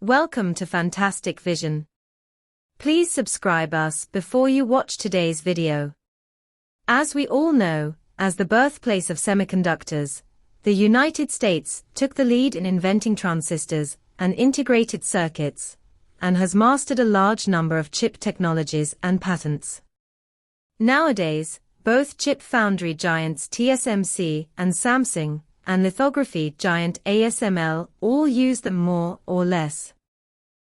Welcome to Fantastic Vision. Please subscribe us before you watch today's video. As we all know, as the birthplace of semiconductors, the United States took the lead in inventing transistors and integrated circuits, and has mastered a large number of chip technologies and patents. Nowadays, both chip foundry giants TSMC and Samsung, and lithography giant ASML all use them more or less.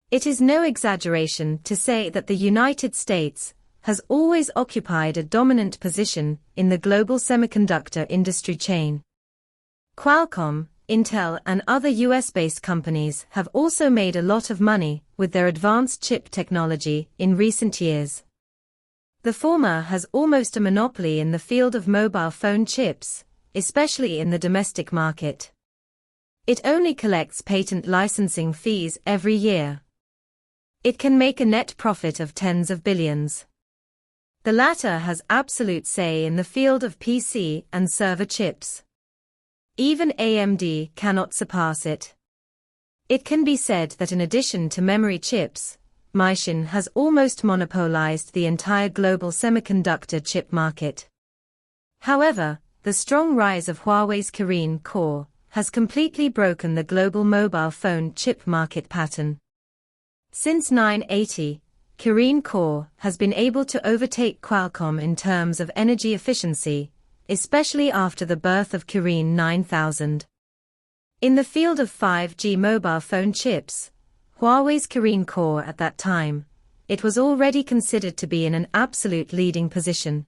It is no exaggeration to say that the United States has always occupied a dominant position in the global semiconductor industry chain. Qualcomm, Intel and other US-based companies have also made a lot of money with their advanced chip technology in recent years. The former has almost a monopoly in the field of mobile phone chips, especially in the domestic market. It only collects patent licensing fees every year. It can make a net profit of tens of billions. The latter has absolute say in the field of PC and server chips. Even AMD cannot surpass it. It can be said that in addition to memory chips, Micron has almost monopolized the entire global semiconductor chip market. However, the strong rise of Huawei's Kirin Core has completely broken the global mobile phone chip market pattern. Since 1980, Kirin Core has been able to overtake Qualcomm in terms of energy efficiency, especially after the birth of Kirin 9000. In the field of 5G mobile phone chips, Huawei's Kirin Core at that time, it was already considered to be in an absolute leading position.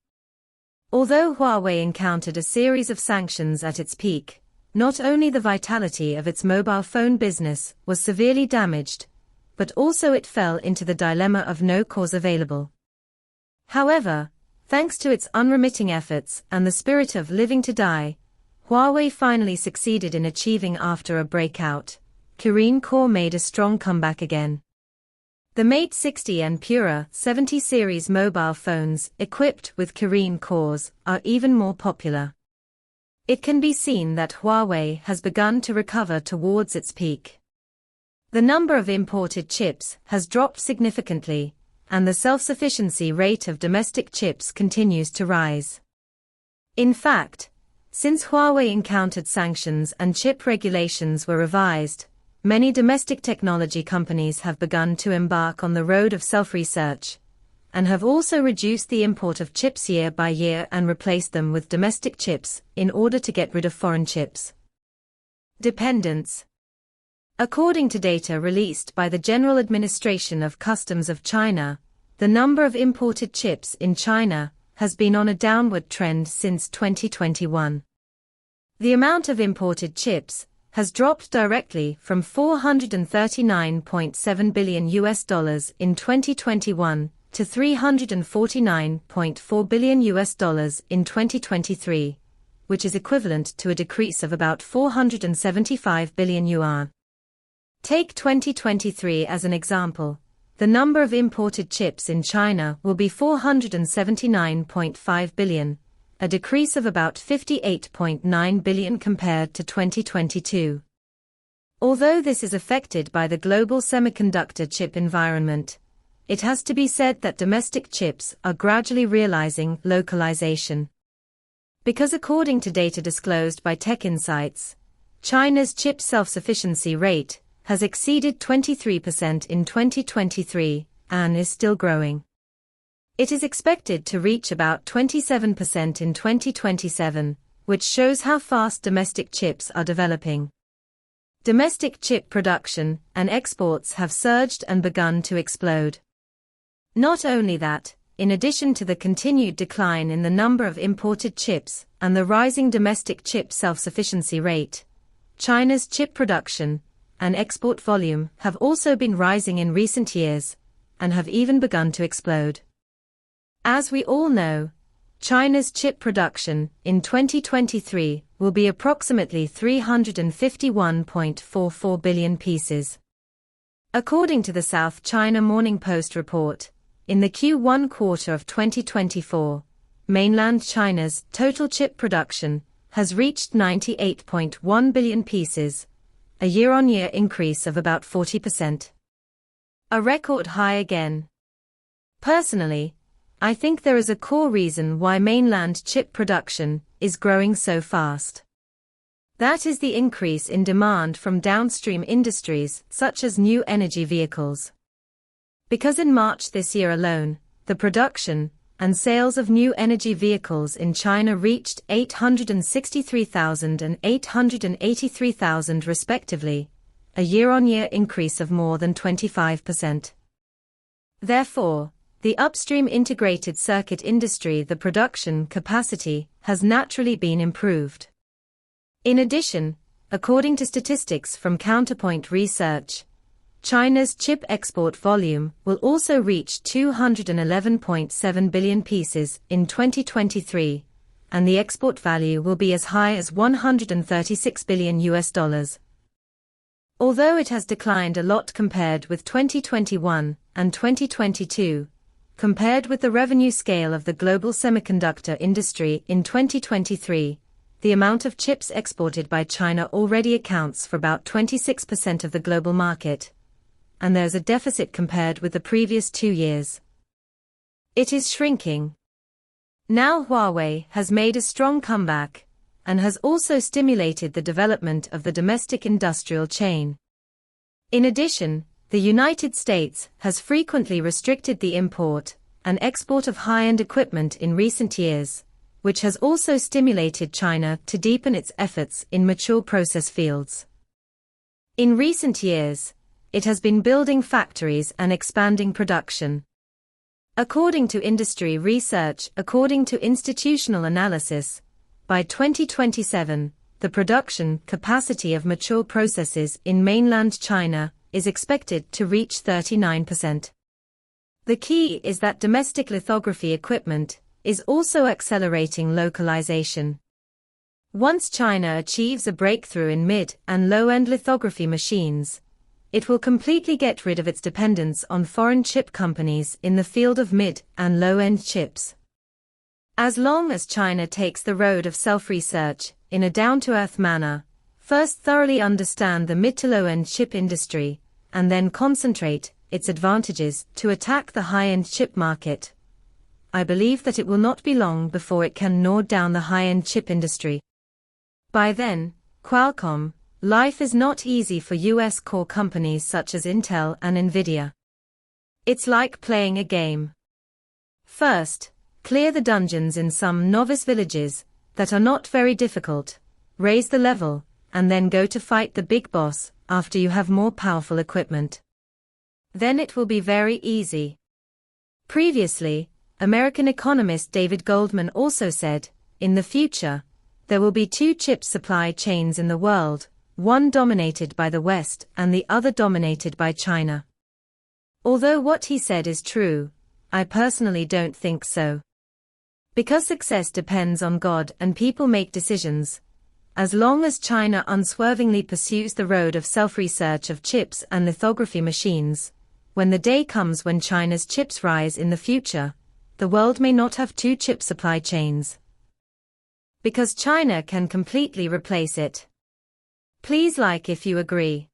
Although Huawei encountered a series of sanctions at its peak, not only the vitality of its mobile phone business was severely damaged, but also it fell into the dilemma of no cause available. However, thanks to its unremitting efforts and the spirit of living to die, Huawei finally succeeded in achieving after a breakout. Kirin Core made a strong comeback again. The Mate 60 and Pura 70 series mobile phones equipped with Kirin cores are even more popular. It can be seen that Huawei has begun to recover towards its peak. The number of imported chips has dropped significantly, and the self-sufficiency rate of domestic chips continues to rise. In fact, since Huawei encountered sanctions and chip regulations were revised, many domestic technology companies have begun to embark on the road of self-research, and have also reduced the import of chips year by year and replaced them with domestic chips in order to get rid of foreign chips dependence. According to data released by the General Administration of Customs of China, the number of imported chips in China has been on a downward trend since 2021. The amount of imported chips has dropped directly from $439.7 billion in 2021 to $349.4 billion in 2023, which is equivalent to a decrease of about 475 billion yuan. Take 2023 as an example. The number of imported chips in China will be 479.5 billion, a decrease of about 58.9 billion compared to 2022. Although this is affected by the global semiconductor chip environment, it has to be said that domestic chips are gradually realizing localization. Because according to data disclosed by Tech Insights, China's chip self-sufficiency rate has exceeded 23% in 2023 and is still growing. It is expected to reach about 27% in 2027, which shows how fast domestic chips are developing. Domestic chip production and exports have surged and begun to explode. Not only that, in addition to the continued decline in the number of imported chips and the rising domestic chip self-sufficiency rate, China's chip production and export volume have also been rising in recent years, and have even begun to explode. As we all know, China's chip production in 2023 will be approximately 351.44 billion pieces. According to the South China Morning Post report, in the Q1 quarter of 2024, mainland China's total chip production has reached 98.1 billion pieces, a year-on-year increase of about 40%. A record high again. Personally, I think there is a core reason why mainland chip production is growing so fast. That is the increase in demand from downstream industries such as new energy vehicles. Because in March this year alone, the production and sales of new energy vehicles in China reached 863,000 and 883,000 respectively, a year-on-year increase of more than 25%. Therefore, the upstream integrated circuit industry, the production capacity has naturally been improved. In addition, according to statistics from Counterpoint Research, China's chip export volume will also reach 211.7 billion pieces in 2023, and the export value will be as high as $136 billion. Although it has declined a lot compared with 2021 and 2022, compared with the revenue scale of the global semiconductor industry in 2023, the amount of chips exported by China already accounts for about 26% of the global market, and there's a deficit compared with the previous 2 years. It is shrinking. Now Huawei has made a strong comeback, and has also stimulated the development of the domestic industrial chain. In addition, the United States has frequently restricted the import and export of high-end equipment in recent years, which has also stimulated China to deepen its efforts in mature process fields. In recent years, it has been building factories and expanding production. According to industry research, according to institutional analysis, by 2027, the production capacity of mature processes in mainland China is expected to reach 39%. The key is that domestic lithography equipment is also accelerating localization. Once China achieves a breakthrough in mid- and low-end lithography machines, it will completely get rid of its dependence on foreign chip companies in the field of mid- and low-end chips. As long as China takes the road of self-research in a down-to-earth manner, first thoroughly understand the mid- to low-end chip industry, and then concentrate its advantages to attack the high-end chip market, I believe that it will not be long before it can gnaw down the high-end chip industry. By then, Qualcomm, life is not easy for US core companies such as Intel and Nvidia. It's like playing a game. First, clear the dungeons in some novice villages that are not very difficult, raise the level, and then go to fight the big boss after you have more powerful equipment. Then it will be very easy. Previously, American economist David Goldman also said, in the future, there will be 2 chip supply chains in the world, one dominated by the West and the other dominated by China. Although what he said is true, I personally don't think so. Because success depends on God and people make decisions, as long as China unswervingly pursues the road of self-research of chips and lithography machines, when the day comes when China's chips rise in the future, the world may not have 2 chip supply chains. Because China can completely replace it. Please like if you agree.